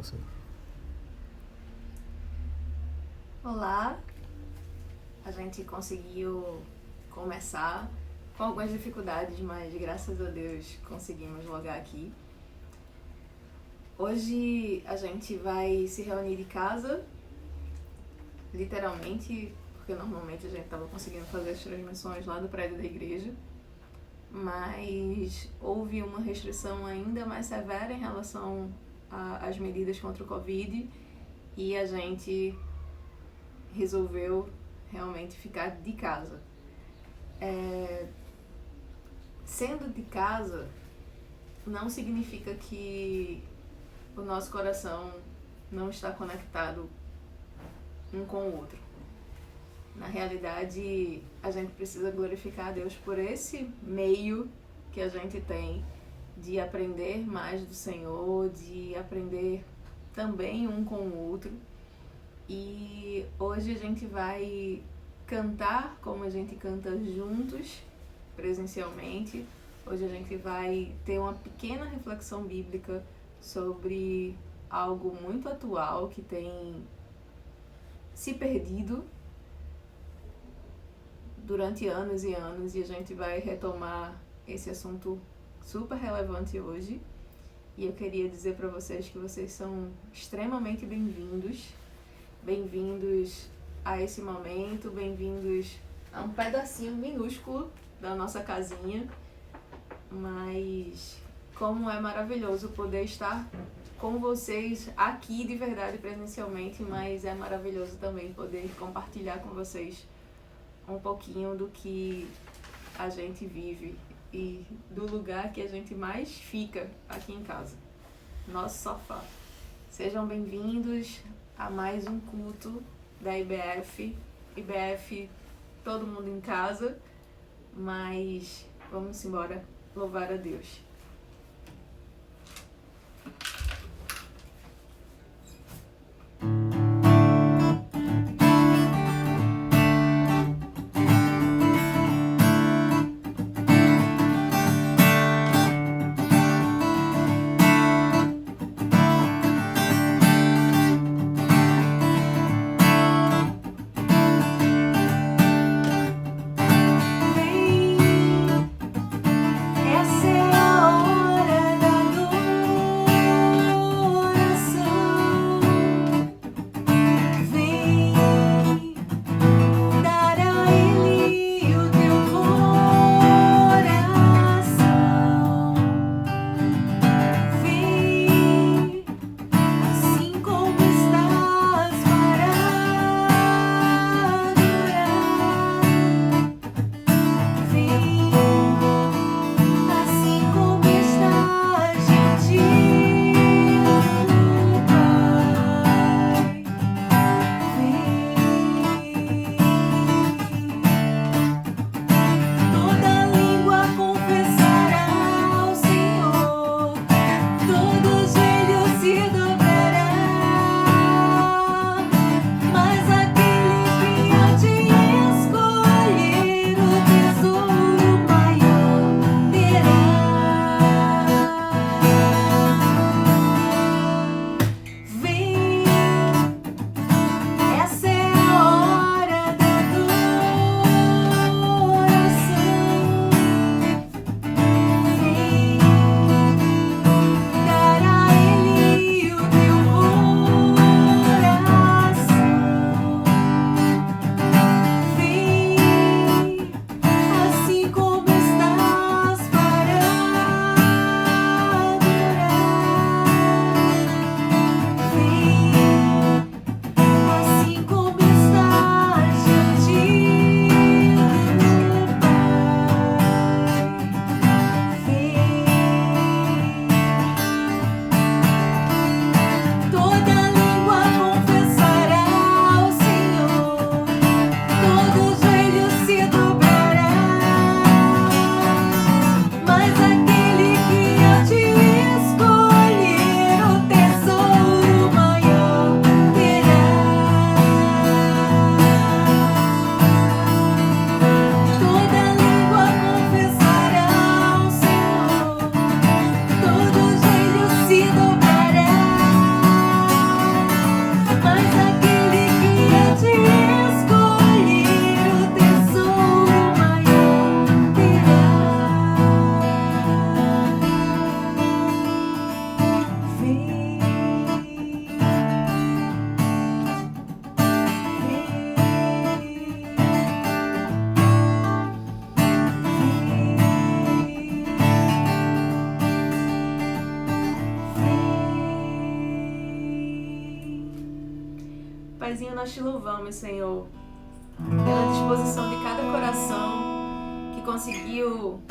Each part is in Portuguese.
você. Olá, a gente conseguiu começar com algumas dificuldades, mas graças a Deus conseguimos logar aqui. Hoje a gente vai se reunir de casa, literalmente, porque normalmente a gente estava conseguindo fazer as transmissões lá do prédio da igreja, mas houve uma restrição ainda mais severa em relação às medidas contra o Covid e a gente resolveu realmente ficar de casa. Sendo de casa, não significa que o nosso coração não está conectado um com o outro. Na realidade, a gente precisa glorificar a Deus por esse meio que a gente tem de aprender mais do Senhor, de aprender também um com o outro. E hoje a gente vai cantar como a gente canta juntos, presencialmente. Hoje a gente vai ter uma pequena reflexão bíblica sobre algo muito atual que tem se perdido durante anos e anos, e a gente vai retomar esse assunto super relevante hoje. E eu queria dizer para vocês que vocês são extremamente bem-vindos a esse momento, bem-vindos a um pedacinho minúsculo da nossa casinha, mas como é maravilhoso poder estar com vocês aqui de verdade presencialmente, mas é maravilhoso também poder compartilhar com vocês um pouquinho do que a gente vive e do lugar que a gente mais fica aqui em casa, nosso sofá. Sejam bem-vindos a mais um culto da IBF. IBF, todo mundo em casa, mas vamos embora louvar a Deus. Essa é a Paizinho, nós te louvamos, Senhor, pela disposição de cada coração que conseguiu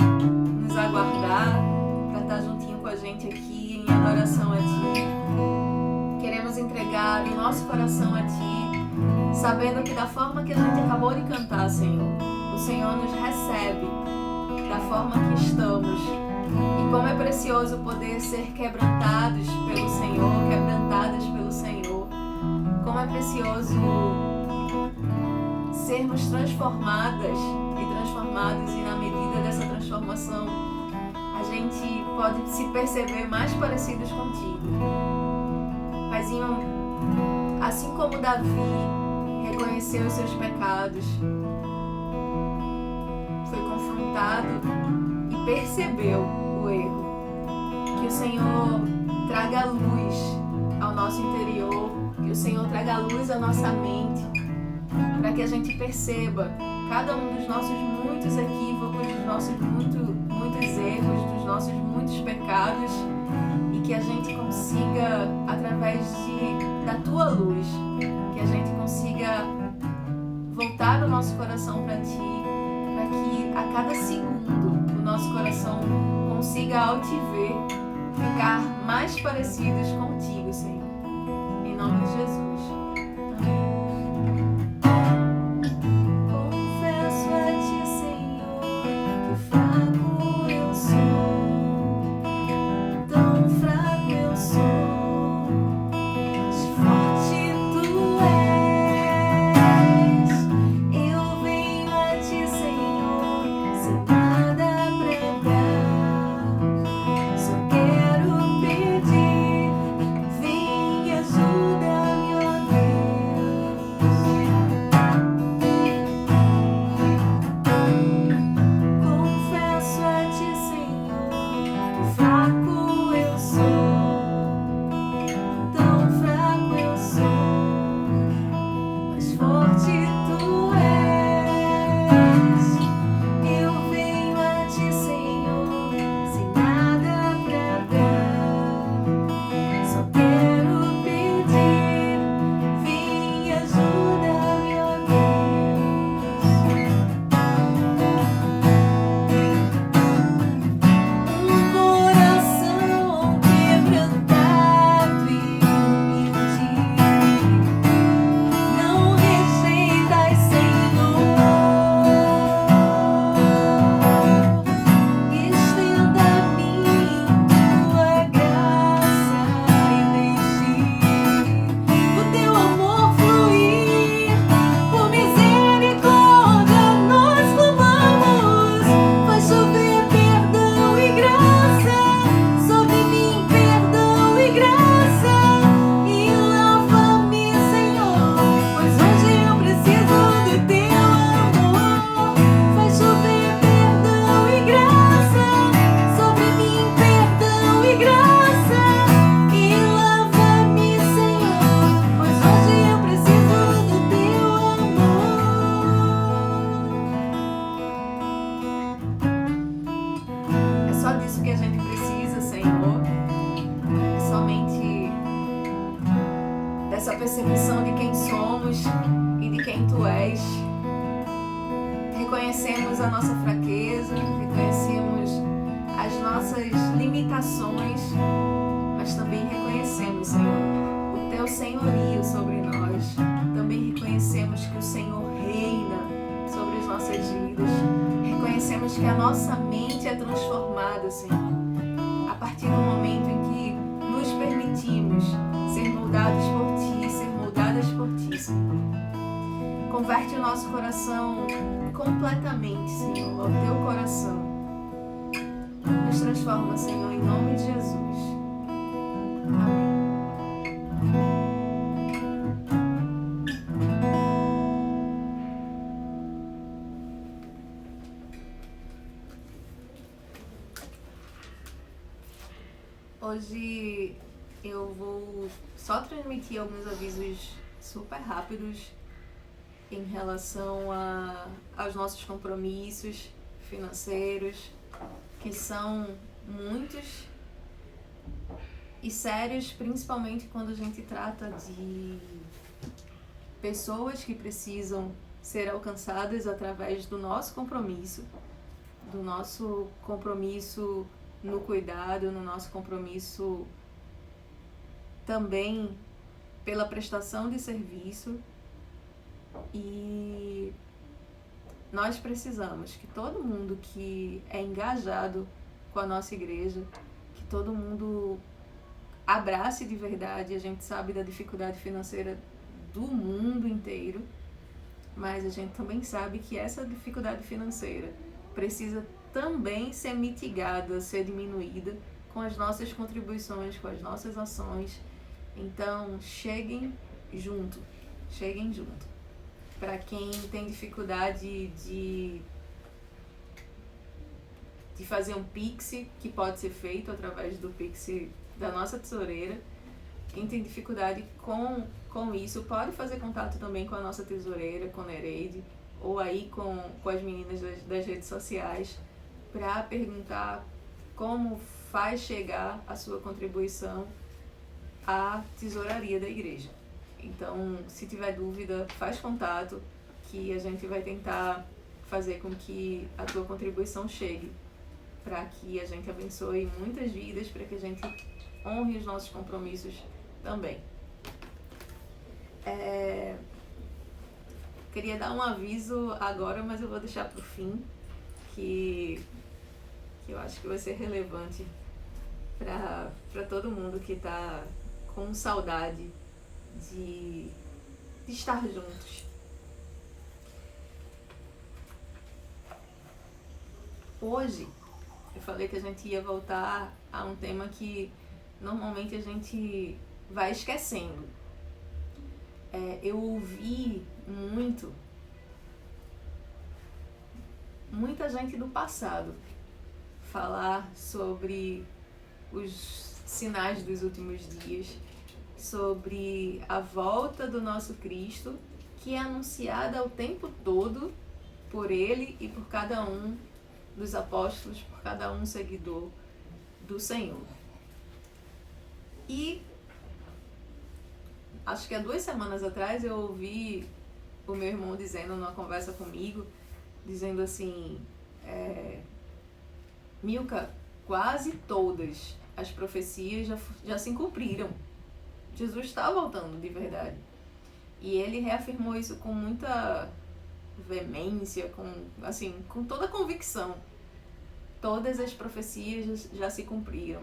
nos aguardar para estar juntinho com a gente aqui em adoração a Ti. Queremos entregar o nosso coração a Ti, sabendo que da forma que a gente acabou de cantar, Senhor, o Senhor nos recebe da forma que estamos. E como é precioso poder ser quebrantados pelo Senhor, quebrantadas pelo Senhor. Como é precioso sermos transformadas e transformados, e na medida dessa transformação a gente pode se perceber mais parecidos contigo. Paizinho, assim como Davi reconheceu os seus pecados, foi confrontado e percebeu o erro, que o Senhor traga luz ao nosso interior, que o Senhor traga luz à nossa mente, para que a gente perceba cada um dos nossos muitos equívocos, dos nossos muitos erros, dos nossos muitos pecados, e que a gente consiga, através da Tua luz, que a gente consiga voltar o nosso coração para Ti, para que a cada segundo o nosso coração consiga, ao Te ver, ficar mais parecidos contigo, Senhor. Em nome de Jesus. Amém. Percepção de quem somos e de quem Tu és. Reconhecemos a nossa fraqueza, reconhecemos as nossas limitações, mas também reconhecemos, Senhor, o Teu senhorio sobre nós. Também reconhecemos que o Senhor reina sobre as nossas vidas. Reconhecemos que a nossa mente é transformada, Senhor, a partir do momento em que nos permitimos ser moldados por Ti, ser moldadas por Ti, Senhor. Converte o nosso coração completamente, Senhor, ao Teu coração. Nos transforma, Senhor, em nome de Jesus. Amém. Hoje eu vou só transmitir alguns avisos super rápidos em relação aos nossos compromissos financeiros, que são muitos e sérios, principalmente quando a gente trata pessoas que precisam ser alcançadas através do nosso compromisso no cuidado, no nosso compromisso também pela prestação de serviço. E nós precisamos que todo mundo que é engajado com a nossa igreja, que todo mundo abrace de verdade. A gente sabe da dificuldade financeira do mundo inteiro, mas a gente também sabe que essa dificuldade financeira precisa também ser mitigada, ser diminuída com as nossas contribuições, com as nossas ações. Então, cheguem junto. Para quem tem dificuldade de fazer um Pix, que pode ser feito através do Pix da nossa tesoureira. Quem tem dificuldade com isso, pode fazer contato também com a nossa tesoureira, com a Nereide, ou aí com as meninas das redes sociais, para perguntar como faz chegar a sua contribuição à tesouraria da igreja. Então, se tiver dúvida, faz contato, que a gente vai tentar fazer com que a tua contribuição chegue, para que a gente abençoe muitas vidas, para que a gente honre os nossos compromissos também. Queria dar um aviso agora, mas eu vou deixar para o fim, que eu acho que vai ser relevante para todo mundo que está com saudade de estar juntos. Hoje, eu falei que a gente ia voltar a um tema que normalmente a gente vai esquecendo. Eu ouvi muita gente do passado falar sobre os sinais dos últimos dias, sobre a volta do nosso Cristo, que é anunciada o tempo todo por Ele e por cada um dos apóstolos, por cada um seguidor do Senhor. E acho que há 2 semanas atrás eu ouvi o meu irmão dizendo numa conversa comigo, dizendo assim, Milka, quase todas as profecias já se cumpriram. Jesus está voltando de verdade. E ele reafirmou isso com muita veemência, com toda a convicção. Todas as profecias já se cumpriram.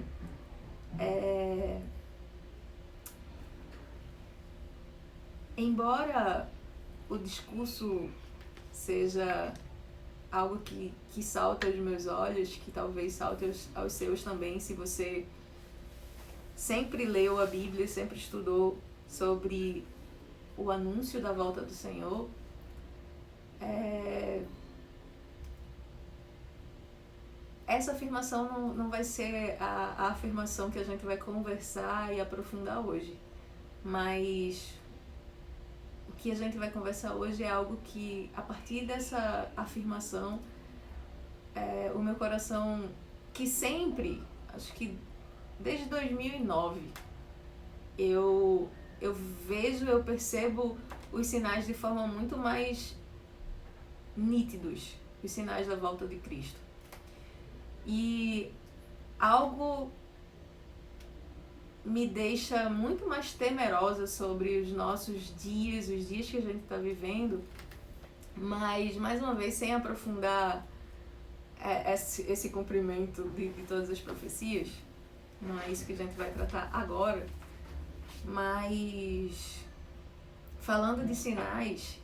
Embora o discurso seja algo que salta aos meus olhos, que talvez salte aos seus também, se você sempre leu a Bíblia, sempre estudou sobre o anúncio da volta do Senhor, essa afirmação não vai ser a afirmação que a gente vai conversar e aprofundar hoje, mas o que a gente vai conversar hoje é algo que, a partir dessa afirmação, o meu coração, que sempre, acho que desde 2009, eu percebo os sinais de forma muito mais nítidos, os sinais da volta de Cristo. E algo me deixa muito mais temerosa sobre os nossos dias, os dias que a gente está vivendo, mas, mais uma vez, sem aprofundar esse cumprimento de todas as profecias, não é isso que a gente vai tratar agora, mas falando de sinais,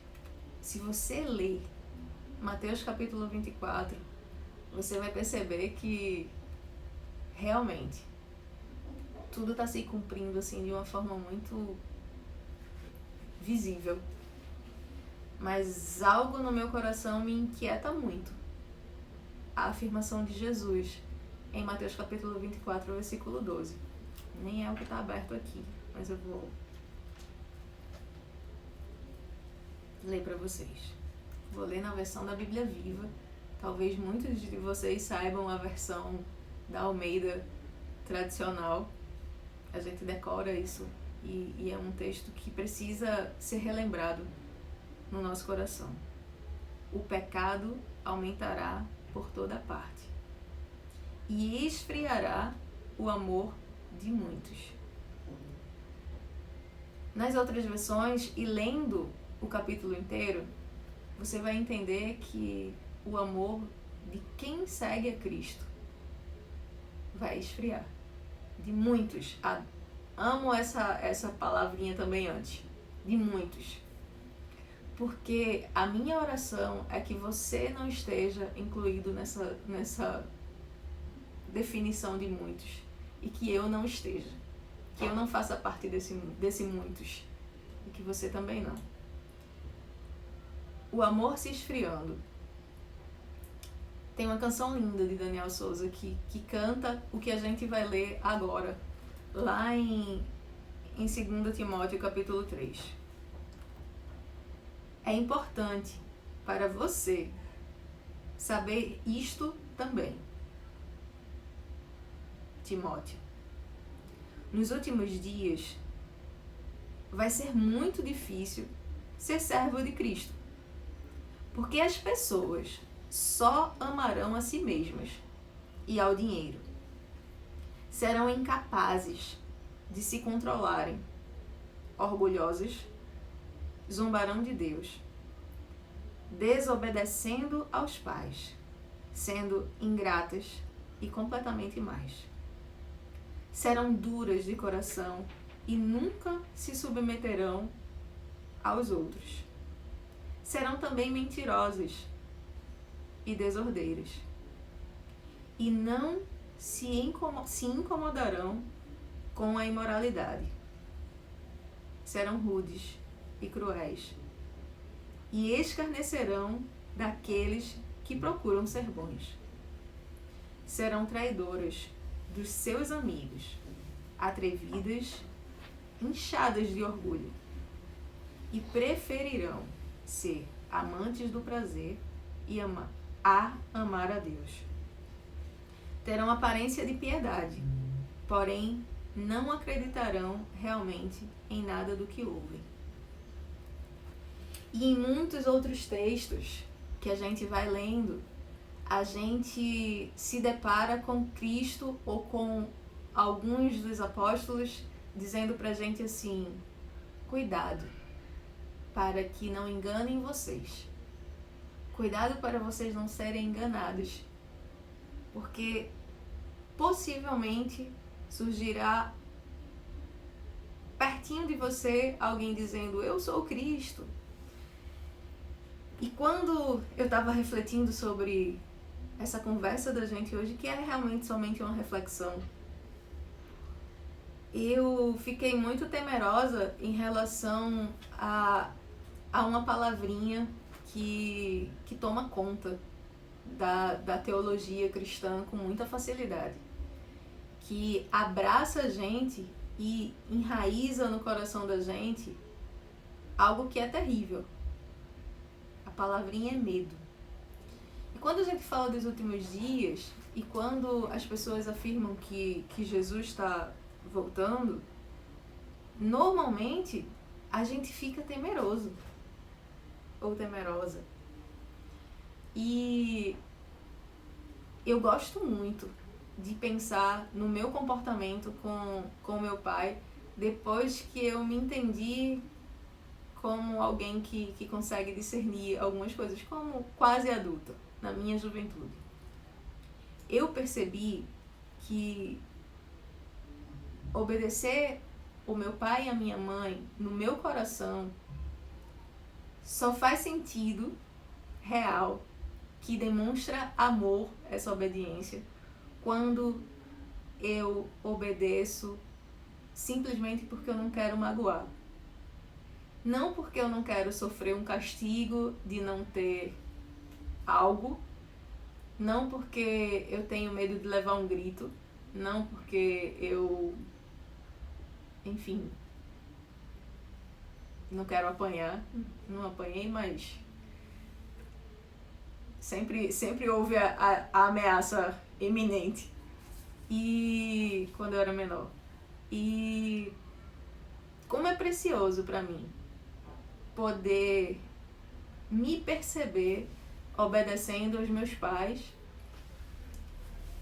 se você ler Mateus capítulo 24, você vai perceber que realmente tudo está se cumprindo assim de uma forma muito visível. Mas algo no meu coração me inquieta muito. A afirmação de Jesus em Mateus capítulo 24, versículo 12. Nem é o que está aberto aqui, mas eu vou ler para vocês. Vou ler na versão da Bíblia Viva. Talvez muitos de vocês saibam a versão da Almeida tradicional. A gente decora isso e é um texto que precisa ser relembrado no nosso coração. O pecado aumentará por toda parte e esfriará o amor de muitos. Nas outras versões, e lendo o capítulo inteiro, você vai entender que o amor de quem segue a Cristo vai esfriar. De muitos. Amo essa palavrinha também antes. De muitos. Porque a minha oração é que você não esteja incluído nessa definição de muitos. E que eu não esteja. Que eu não faça parte desse muitos. E que você também não. O amor se esfriando. Tem uma canção linda de Daniel Souza que canta o que a gente vai ler agora, lá em 2 Timóteo capítulo 3. É importante para você saber isto também, Timóteo. Nos últimos dias, vai ser muito difícil ser servo de Cristo, porque as pessoas só amarão a si mesmas e ao dinheiro. Serão incapazes de se controlarem, orgulhosos, zombarão de Deus, desobedecendo aos pais, sendo ingratas e completamente más. Serão duras de coração e nunca se submeterão aos outros. Serão também mentirosas e desordeiras, e não se incomodarão com a imoralidade. Serão rudes e cruéis, e escarnecerão daqueles que procuram ser bons. Serão traidoras dos seus amigos, atrevidas, inchadas de orgulho, e preferirão ser amantes do prazer e amar a Deus. Terão aparência de piedade, porém não acreditarão realmente em nada do que ouvem. E em muitos outros textos que a gente vai lendo, a gente se depara com Cristo ou com alguns dos apóstolos dizendo pra gente assim: cuidado para que não enganem vocês. Cuidado para vocês não serem enganados, porque possivelmente surgirá pertinho de você alguém dizendo: eu sou Cristo. E quando eu estava refletindo sobre essa conversa da gente hoje, que é realmente somente uma reflexão, eu fiquei muito temerosa em relação a uma palavrinha que toma conta da teologia cristã com muita facilidade, que abraça a gente e enraiza no coração da gente algo que é terrível. A palavrinha é medo. E quando a gente fala dos últimos dias, e quando as pessoas afirmam que Jesus está voltando, normalmente a gente fica temeroso ou temerosa. E eu gosto muito de pensar no meu comportamento com meu pai depois que eu me entendi como alguém que consegue discernir algumas coisas, como quase adulta, na minha juventude. Eu percebi que obedecer o meu pai e a minha mãe no meu coração só faz sentido real, que demonstra amor, essa obediência, quando eu obedeço simplesmente porque eu não quero magoar. Não porque eu não quero sofrer um castigo de não ter algo, não porque eu tenho medo de levar um grito, não porque eu, enfim, não quero apanhar. Não apanhei, mas sempre houve a ameaça iminente. E quando eu era menor. E precioso para mim poder me perceber obedecendo aos meus pais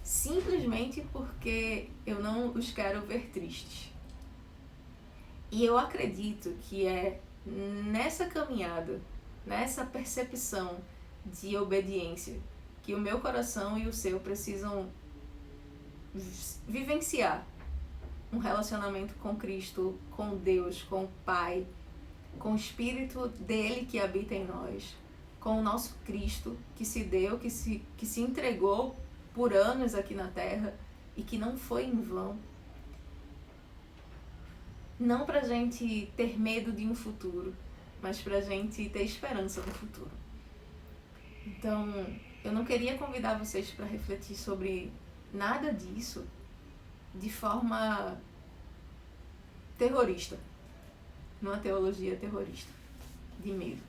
simplesmente porque eu não os quero ver tristes. E eu acredito que é nessa caminhada, nessa percepção de obediência, que o meu coração e o seu precisam vivenciar um relacionamento com Cristo, com Deus, com o Pai, com o Espírito dele que habita em nós, com o nosso Cristo que se deu, que se entregou por anos aqui na Terra e que não foi em vão. Não pra gente ter medo de um futuro, mas pra gente ter esperança no futuro. Então, eu não queria convidar vocês para refletir sobre nada disso de forma terrorista, numa teologia terrorista, de medo.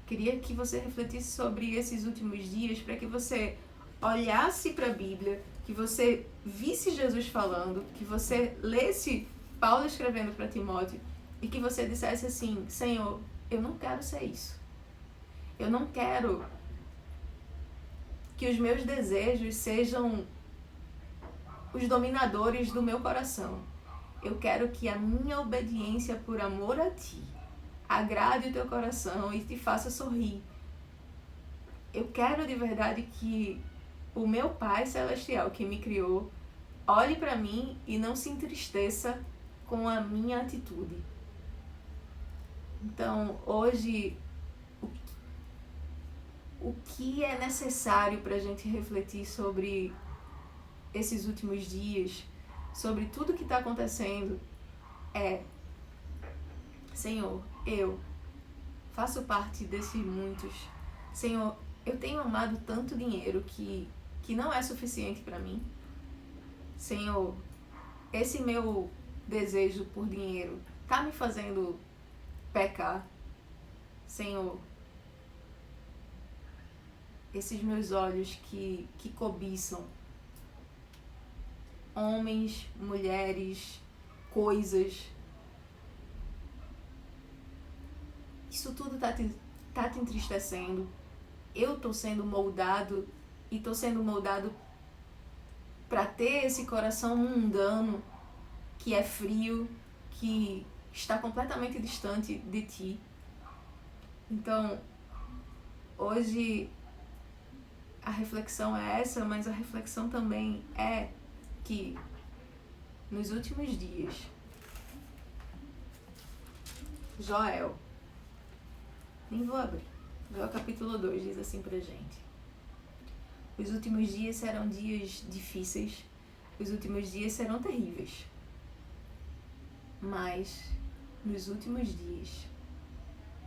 Queria que você refletisse sobre esses últimos dias para que você olhasse para a Bíblia, que você visse Jesus falando, que você lesse Paulo escrevendo para Timóteo e que você dissesse assim: Senhor, eu não quero ser isso. Eu não quero que os meus desejos sejam os dominadores do meu coração. Eu quero que a minha obediência por amor a Ti agrade o Teu coração e te faça sorrir. Eu quero de verdade que o meu Pai Celestial que me criou olhe para mim e não se entristeça com a minha atitude. Então, hoje, o que é necessário para a gente refletir sobre esses últimos dias, sobre tudo que está acontecendo, é: Senhor, eu faço parte desses muitos. Senhor, eu tenho amado tanto dinheiro que não é suficiente para mim. Senhor, esse meu desejo por dinheiro está me fazendo pecar. Senhor, esses meus olhos que cobiçam homens, mulheres, coisas, isso tudo tá te entristecendo. Eu estou sendo moldado e estou sendo moldado para ter esse coração mundano que é frio, que está completamente distante de Ti. Então, hoje a reflexão é essa, mas a reflexão também é que nos últimos dias, Joel, nem vou abrir, Joel capítulo 2 diz assim pra gente: os últimos dias serão dias difíceis, os últimos dias serão terríveis, mas nos últimos dias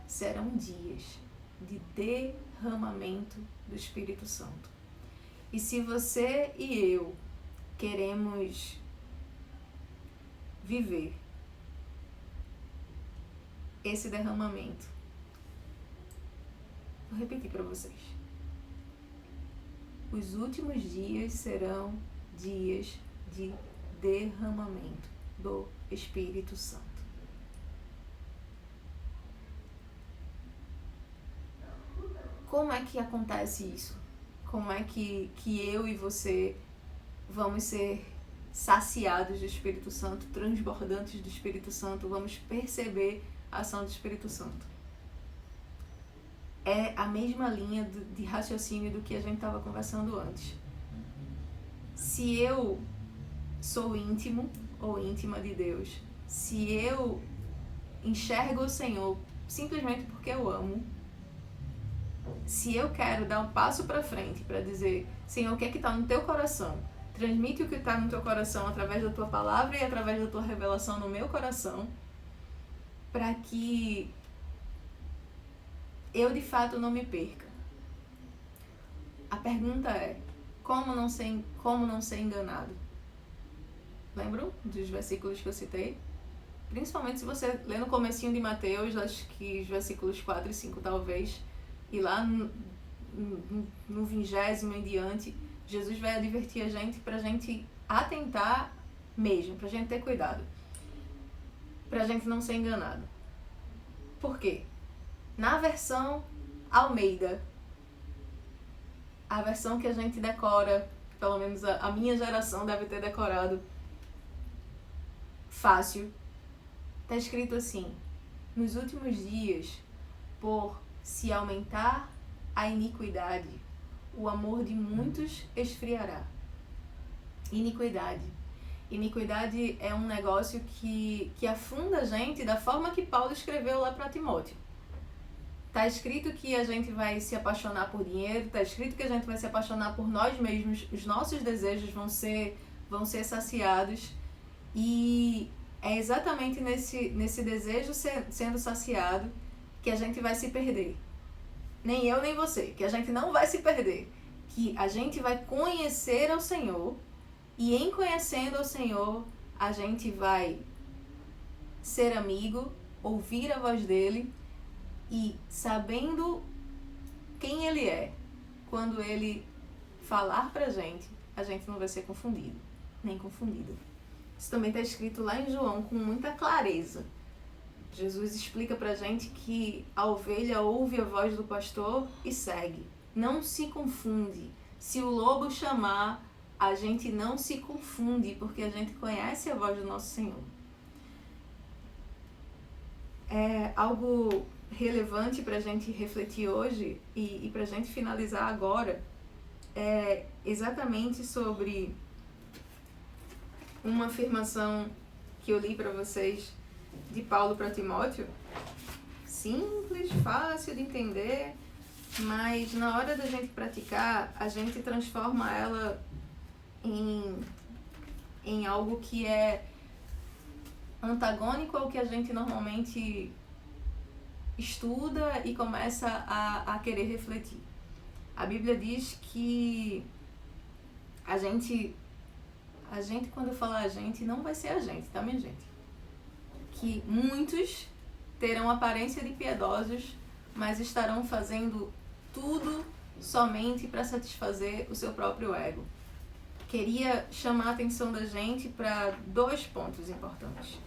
serão dias de derramamento do Espírito Santo. E se você e eu queremos viver esse derramamento, vou repetir para vocês: os últimos dias serão dias de derramamento do Espírito Santo. Como é que acontece isso? Como é que eu e você vamos ser saciados do Espírito Santo, transbordantes do Espírito Santo, vamos perceber a ação do Espírito Santo? É a mesma linha de raciocínio do que a gente estava conversando antes. Se eu sou íntimo ou íntima de Deus, se eu enxergo o Senhor simplesmente porque eu amo, se eu quero dar um passo para frente para dizer: Senhor, o que é que está no Teu coração? Transmite o que está no Teu coração através da Tua palavra e através da Tua revelação no meu coração, para que eu de fato não me perca. A pergunta é: como não ser enganado? Lembram dos versículos que eu citei? Principalmente se você ler no comecinho de Mateus, acho que os versículos 4 e 5 talvez, e lá no 20º em diante, Jesus vai advertir a gente pra gente atentar mesmo, pra gente ter cuidado. pra gente não ser enganado. Por quê? Na versão Almeida, a versão que a gente decora, pelo menos a minha geração deve ter decorado fácil, tá escrito assim: nos últimos dias, por se aumentar a iniquidade, o amor de muitos esfriará. Iniquidade. Iniquidade é um negócio que afunda a gente da forma que Paulo escreveu lá para Timóteo. Tá escrito que a gente vai se apaixonar por dinheiro, tá escrito que a gente vai se apaixonar por nós mesmos, os nossos desejos vão ser saciados, e é exatamente nesse desejo sendo saciado que a gente vai se perder. Nem eu nem você, que a gente não vai se perder, que a gente vai conhecer ao Senhor, e em conhecendo ao Senhor a gente vai ser amigo, ouvir a voz dele, e sabendo quem ele é, quando ele falar pra gente, a gente não vai ser confundido, nem confundida. Isso também está escrito lá em João com muita clareza. Jesus explica pra gente que a ovelha ouve a voz do pastor e segue. Não se confunde. Se o lobo chamar, a gente não se confunde, porque a gente conhece a voz do nosso Senhor. É algo relevante para a gente refletir hoje e para a gente finalizar agora, é exatamente sobre uma afirmação que eu li para vocês de Paulo para Timóteo. Simples, fácil de entender, mas na hora da gente praticar, a gente transforma ela em algo que é antagônico ao que a gente normalmente estuda e começa a querer refletir. A Bíblia diz que a gente, quando eu falar a gente, não vai ser a gente, tá, minha gente? Que muitos terão aparência de piedosos, mas estarão fazendo tudo somente para satisfazer o seu próprio ego. Queria chamar a atenção da gente para 2 pontos importantes.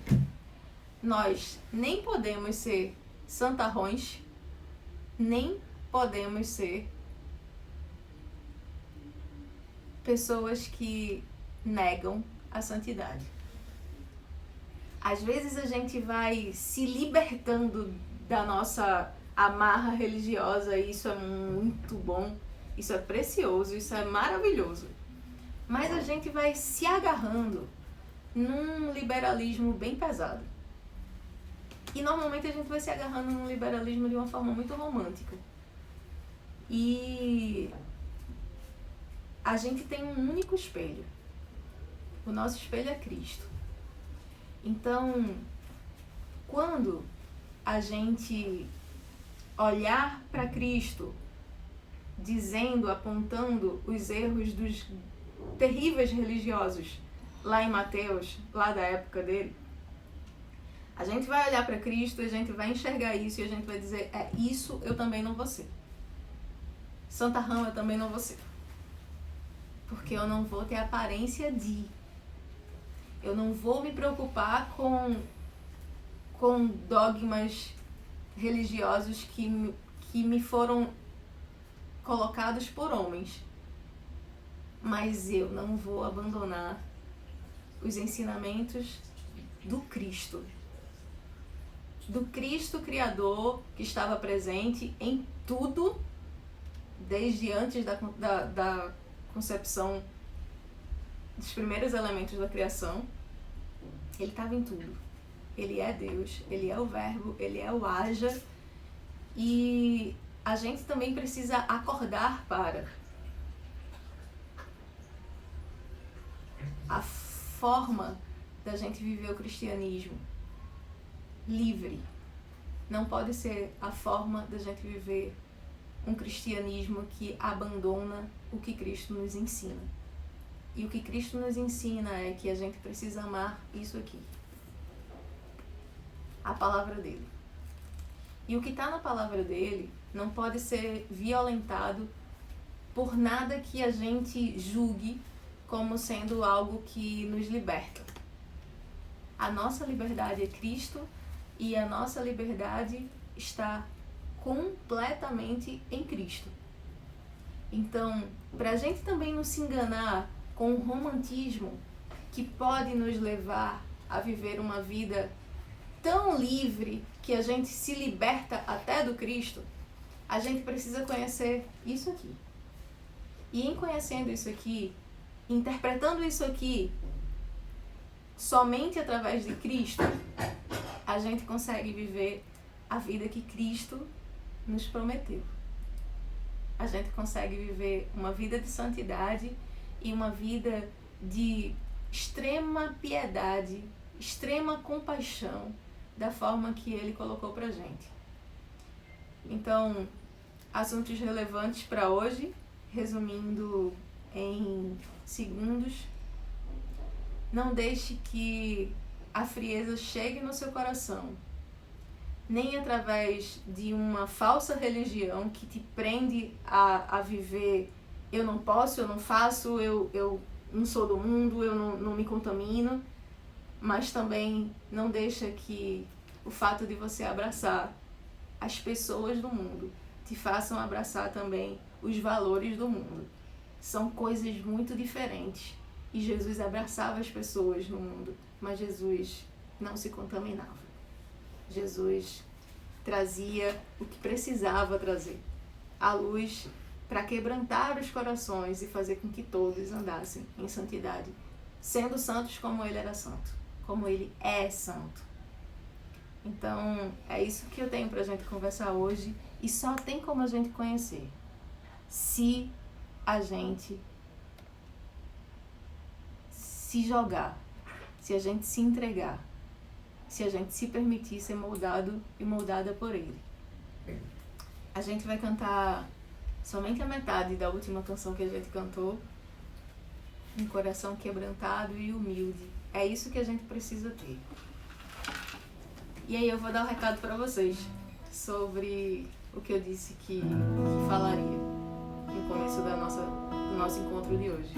Nós nem podemos ser santarrões, nem podemos ser pessoas que negam a santidade. Às vezes a gente vai se libertando da nossa amarra religiosa, e isso é muito bom, isso é precioso, isso é maravilhoso. Mas a gente vai se agarrando num liberalismo bem pesado. E normalmente a gente vai se agarrando num liberalismo de uma forma muito romântica. E a gente tem um único espelho. O nosso espelho é Cristo. Então, quando a gente olhar para Cristo, dizendo, apontando os erros dos terríveis religiosos lá em Mateus, lá da época dele, a gente vai olhar para Cristo, a gente vai enxergar isso e a gente vai dizer: é isso eu também não vou ser. Santarrão eu também não vou ser. Porque eu não vou ter aparência de. Eu não vou me preocupar com dogmas religiosos que me foram colocados por homens. Mas eu não vou abandonar os ensinamentos do Cristo. Do Cristo Criador, que estava presente em tudo, desde antes da concepção dos primeiros elementos da criação. Ele estava em tudo. Ele é Deus, ele é o Verbo, ele é o haja. E a gente também precisa acordar para a forma da gente viver o cristianismo livre. Não pode ser a forma da gente viver um cristianismo que abandona o que Cristo nos ensina. E o que Cristo nos ensina é que a gente precisa amar isso aqui. A palavra dele. E o que está na palavra dele não pode ser violentado por nada que a gente julgue como sendo algo que nos liberta. A nossa liberdade é Cristo e a nossa liberdade está completamente em Cristo. Então, para a gente também não se enganar com o romantismo que pode nos levar a viver uma vida tão livre que a gente se liberta até do Cristo, a gente precisa conhecer isso aqui. E em conhecendo isso aqui, interpretando isso aqui somente através de Cristo, a gente consegue viver a vida que Cristo nos prometeu. A gente consegue viver uma vida de santidade e uma vida de extrema piedade, extrema compaixão, da forma que Ele colocou pra gente. Então, assuntos relevantes para hoje, resumindo em segundos: não deixe que a frieza chegue no seu coração, nem através de uma falsa religião que te prende a viver eu não posso, eu não faço, eu não sou do mundo, eu não me contamino, mas também não deixa que o fato de você abraçar as pessoas do mundo te façam abraçar também os valores do mundo. São coisas muito diferentes. E Jesus abraçava as pessoas no mundo, mas Jesus não se contaminava. Jesus trazia o que precisava trazer, a luz para quebrantar os corações e fazer com que todos andassem em santidade, sendo santos como Ele era santo, como Ele é santo. Então, é isso que eu tenho pra gente conversar hoje, e só tem como a gente conhecer se a gente se jogar, se a gente se entregar, se a gente se permitir ser moldado e moldada por Ele. A gente vai cantar somente a metade da última canção que a gente cantou, um coração quebrantado e humilde. É isso que a gente precisa ter. E aí eu vou dar um recado para vocês sobre o que eu disse que falaria no começo do nosso encontro de hoje.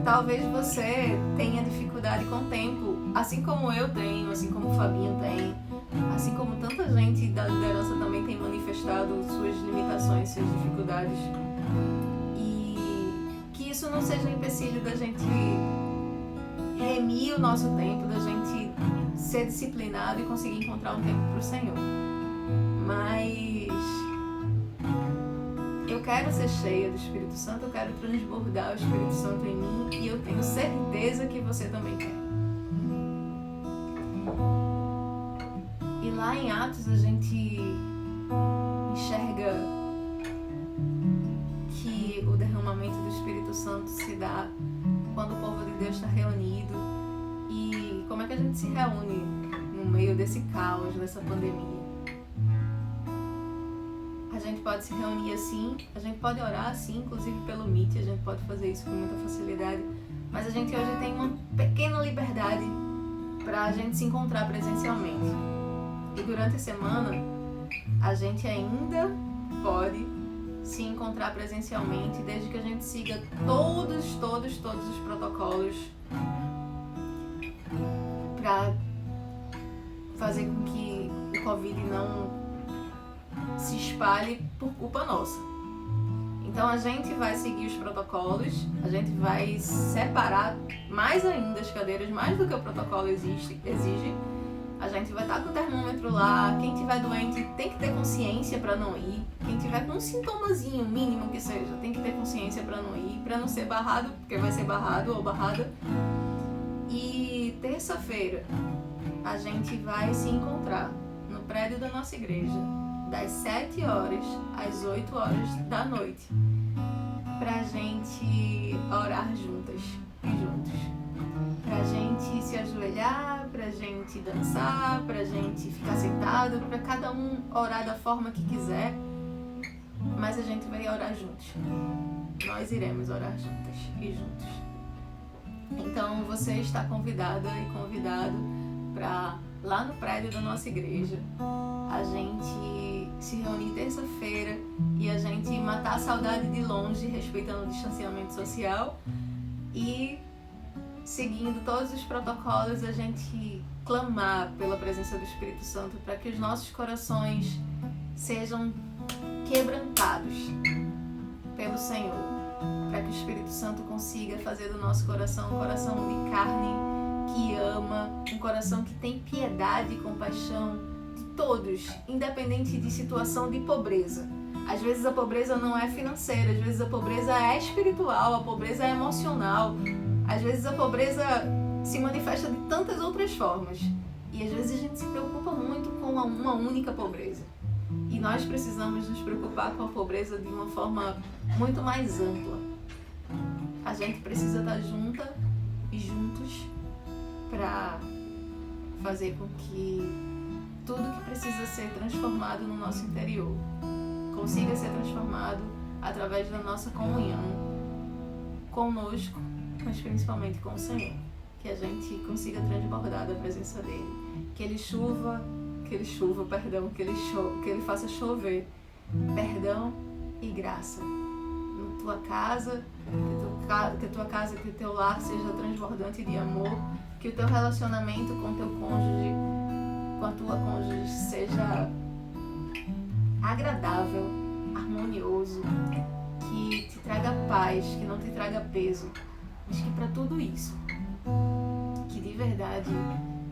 Talvez você tenha dificuldade com o tempo, assim como eu tenho, assim como o Fabinho tem, assim como tanta gente da liderança também tem manifestado suas limitações, suas dificuldades. E que isso não seja um empecilho da gente remir o nosso tempo, da gente ser disciplinado e conseguir encontrar um tempo para o Senhor. Mas eu quero ser cheia do Espírito Santo, eu quero transbordar o Espírito Santo em mim, e eu tenho certeza que você também quer. E lá em Atos a gente enxerga que o derramamento do Espírito Santo se dá quando o povo de Deus está reunido. E como é que a gente se reúne no meio desse caos, dessa pandemia? A gente pode se reunir assim, a gente pode orar assim, inclusive pelo Meet, a gente pode fazer isso com muita facilidade, mas a gente hoje tem uma pequena liberdade para a gente se encontrar presencialmente. E durante a semana, a gente ainda pode se encontrar presencialmente, desde que a gente siga todos os protocolos para fazer com que o Covid não se espalhe por culpa nossa. Então a gente vai seguir os protocolos, a gente vai separar mais ainda as cadeiras, mais do que o protocolo exige. A gente vai estar com o termômetro lá, quem tiver doente tem que ter consciência para não ir, quem tiver com um sintomazinho mínimo que seja, tem que ter consciência para não ir, para não ser barrado, porque vai ser barrado ou barrada. E terça-feira a gente vai se encontrar no prédio da nossa igreja, das 7 horas às 8 horas da noite, pra gente orar juntas e juntos, pra gente se ajoelhar, pra gente dançar, pra gente ficar sentado, pra cada um orar da forma que quiser, mas a gente vai orar juntos. Nós iremos orar juntas e juntos. Então você está convidada e convidado para lá no prédio da nossa igreja a gente se reunir terça-feira e a gente matar a saudade de longe, respeitando o distanciamento social e seguindo todos os protocolos, a gente clamar pela presença do Espírito Santo para que os nossos corações sejam quebrantados pelo Senhor, para que o Espírito Santo consiga fazer do nosso coração um coração de carne que ama, um coração que tem piedade e compaixão de todos, independente de situação de pobreza. Às vezes a pobreza não é financeira, às vezes a pobreza é espiritual, a pobreza é emocional, às vezes a pobreza se manifesta de tantas outras formas. E às vezes a gente se preocupa muito com uma única pobreza. E nós precisamos nos preocupar com a pobreza de uma forma muito mais ampla. A gente precisa estar junta e juntos para fazer com que tudo que precisa ser transformado no nosso interior consiga ser transformado através da nossa comunhão conosco, mas principalmente com o Senhor. Que a gente consiga transbordar da presença dele. Que ele faça chover perdão e graça na tua casa, que a tua casa, que o teu lar seja transbordante de amor, que o teu relacionamento com o teu cônjuge, com a tua cônjuge, seja agradável, harmonioso, que te traga paz, que não te traga peso, mas que para tudo isso, que de verdade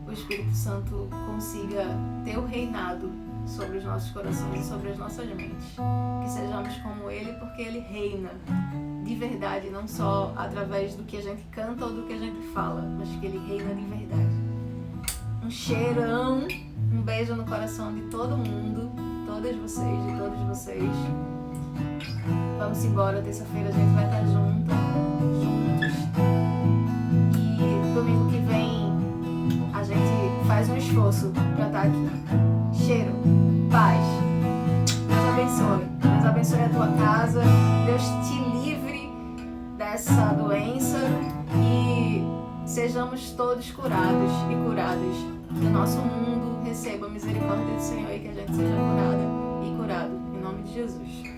o Espírito Santo consiga ter o reinado sobre os nossos corações e sobre as nossas mentes. Que sejamos como Ele, porque Ele reina de verdade, não só através do que a gente canta ou do que a gente fala, mas que Ele reina de verdade. Um cheirão, um beijo no coração de todo mundo, de todas vocês, de todos vocês. Vamos embora, terça-feira a gente vai estar juntos. E domingo que vem a gente faz um esforço para estar aqui. Cheiro, paz, Deus abençoe. Deus abençoe a tua casa, Deus te livre dessa doença e sejamos todos curados e curadas. Que o nosso mundo receba a misericórdia do Senhor e que a gente seja curada e curado. Em nome de Jesus.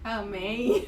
Amém.